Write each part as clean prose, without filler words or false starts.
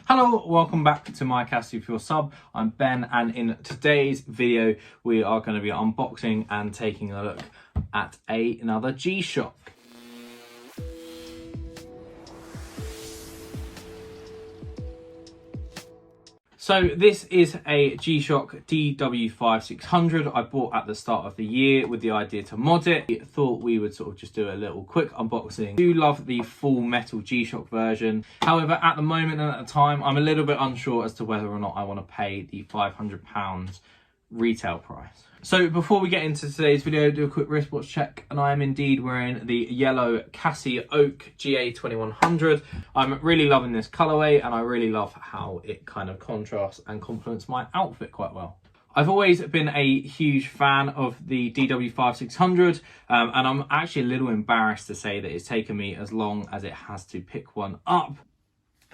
Hello, welcome back to my Casio Fuel Sub. I'm Ben, and in today's video we are going to be unboxing and taking a look at another G-Shock. So this is a G-Shock DW5600 I bought at the start of the year with the idea to mod it. I thought we would sort of just do a little quick unboxing. I do love the full metal G-Shock version. However, at the moment and at the time, I'm a little bit unsure as to whether or not I want to pay the £500 retail price. So before we get into today's video, do a quick wristwatch check, and I am indeed wearing the yellow Casio Oak GA2100. I'm really loving this colorway, and I really love how it kind of contrasts and complements my outfit quite well. I've always been a huge fan of the DW5600, and I'm actually a little embarrassed to say that it's taken me as long as it has to pick one up.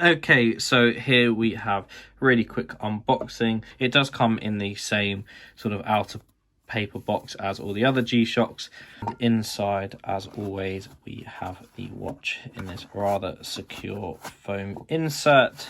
Okay, so here we have really quick unboxing. It does come in the same sort of outer paper box as all the other G-Shocks. Inside, as always, we have the watch in this rather secure foam insert,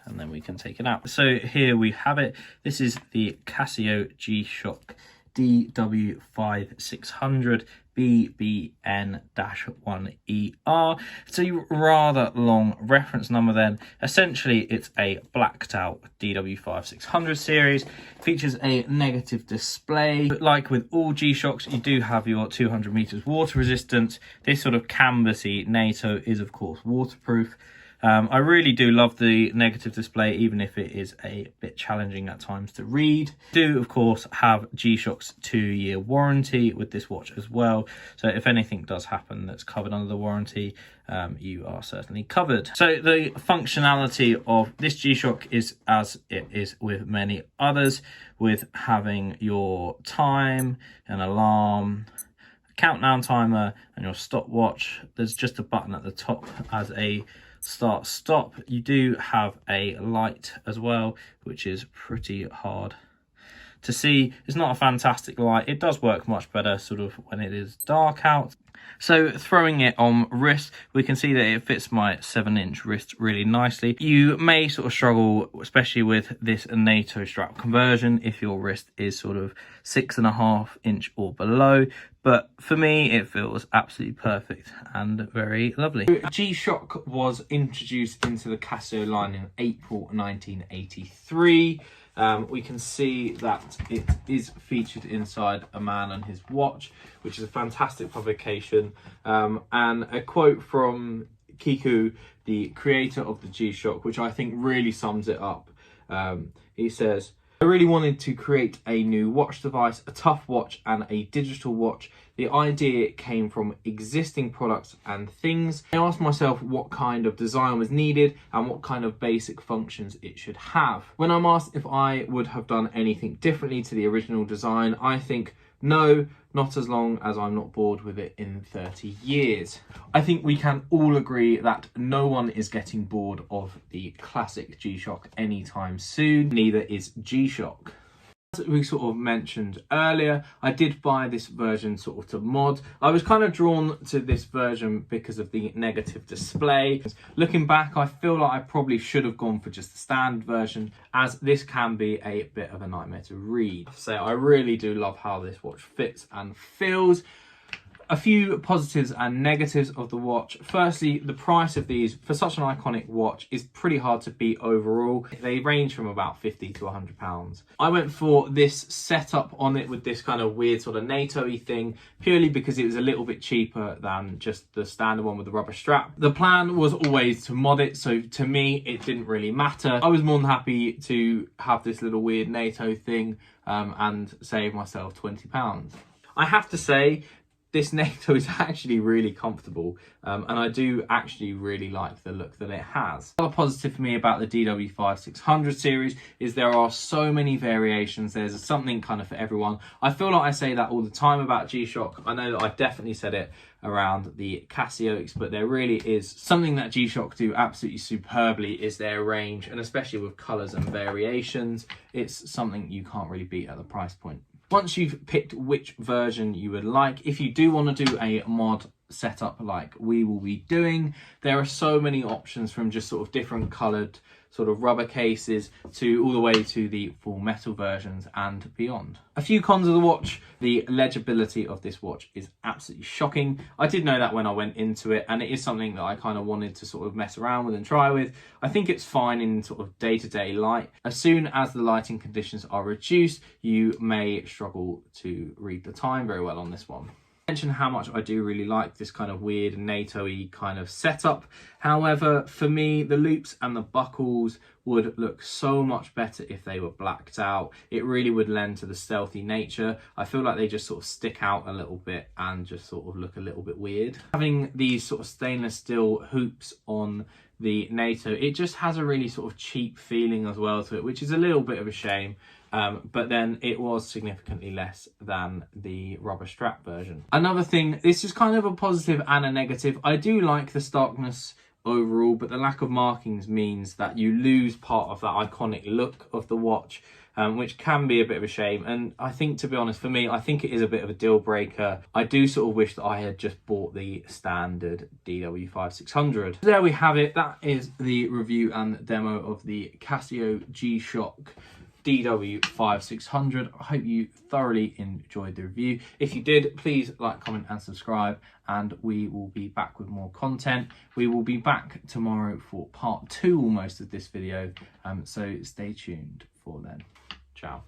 and then we can take it out. So here we have it. This is the Casio G-Shock DW5600 BBN-1ER. It's a rather long reference number then. Essentially, it's a blacked out DW5600 series. Features a negative display. But like with all G-Shocks, you do have your 200 meters water resistance. This sort of canvasy NATO is of course waterproof. I really do love the negative display, even if it is a bit challenging at times to read. Do, of course, have G-Shock's 2-year warranty with this watch as well. So if anything does happen that's covered under the warranty, you are certainly covered. So the functionality of this G-Shock is as it is with many others, with having your time, an alarm, countdown timer, and your stopwatch. There's just a button at the top as a start stop. You do have a light as well, which is pretty hard to see. It's not a fantastic light. It does work much better sort of when it is dark out. So throwing it on wrist, we can see that it fits my 7-inch wrist really nicely. You may sort of struggle, especially with this NATO strap conversion, if your wrist is sort of 6.5-inch or below. But for me, it feels absolutely perfect and very lovely. G-Shock was introduced into the Casio line in April 1983. We can see that it is featured inside A Man and His Watch, which is a fantastic publication. And a quote from Kiku, the creator of the G-Shock, which I think really sums it up. He says, "I really wanted to create a new watch device, a tough watch and a digital watch. The idea came from existing products and things. I asked myself what kind of design was needed and what kind of basic functions it should have. When I'm asked if I would have done anything differently to the original design, I think no, not as long as I'm not bored with it in 30 years. I think we can all agree that no one is getting bored of the classic G-Shock anytime soon. Neither is G-Shock." As we sort of mentioned earlier, I did buy this version sort of to mod. I was kind of drawn to this version because of the negative display. Looking back, I feel like I probably should have gone for just the standard version, as this can be a bit of a nightmare to read. So I really do love how this watch fits and feels. A few positives and negatives of the watch. Firstly, the price of these for such an iconic watch is pretty hard to beat overall. They range from about £50 to £100. I went for this setup on it with this kind of weird sort of NATO-y thing, purely because it was a little bit cheaper than just the standard one with the rubber strap. The plan was always to mod it, so to me it didn't really matter. I was more than happy to have this little weird NATO thing and save myself £20. I have to say, this NATO is actually really comfortable, and I do actually really like the look that it has. Another positive for me about the DW5600 series is there are so many variations. There's something kind of for everyone. I feel like I say that all the time about G-Shock. I know that I've definitely said it around the Casios, but there really is something that G-Shock do absolutely superbly is their range, and especially with colours and variations, it's something you can't really beat at the price point. Once you've picked which version you would like, if you do want to do a mod setup like we will be doing, there are so many options, from just sort of different coloured sort of rubber cases to all the way to the full metal versions and beyond. A few cons of the watch: the legibility of this watch is absolutely shocking. I did know that when I went into it, and it is something that I kind of wanted to sort of mess around with and try with. I think it's fine in sort of day-to-day light. As soon as the lighting conditions are reduced, you may struggle to read the time very well on this one. Mention how much I do really like this kind of weird NATO-y kind of setup. However, for me, the loops and the buckles would look so much better if they were blacked out. It really would lend to the stealthy nature. I feel like they just sort of stick out a little bit and just sort of look a little bit weird. Having these sort of stainless steel hoops on the NATO, it just has a really sort of cheap feeling as well to it, which is a little bit of a shame. But then it was significantly less than the rubber strap version. Another thing, this is kind of a positive and a negative. I do like the starkness overall, but the lack of markings means that you lose part of that iconic look of the watch, which can be a bit of a shame. And I think, to be honest, for me, I think it is a bit of a deal breaker. I do sort of wish that I had just bought the standard DW5600. There we have it. That is the review and demo of the Casio G-Shock DW5600. I hope you thoroughly enjoyed the review. If you did, please like, comment and subscribe, and we will be back with more content. We will be back tomorrow for part 2 almost of this video, so stay tuned for then. Ciao.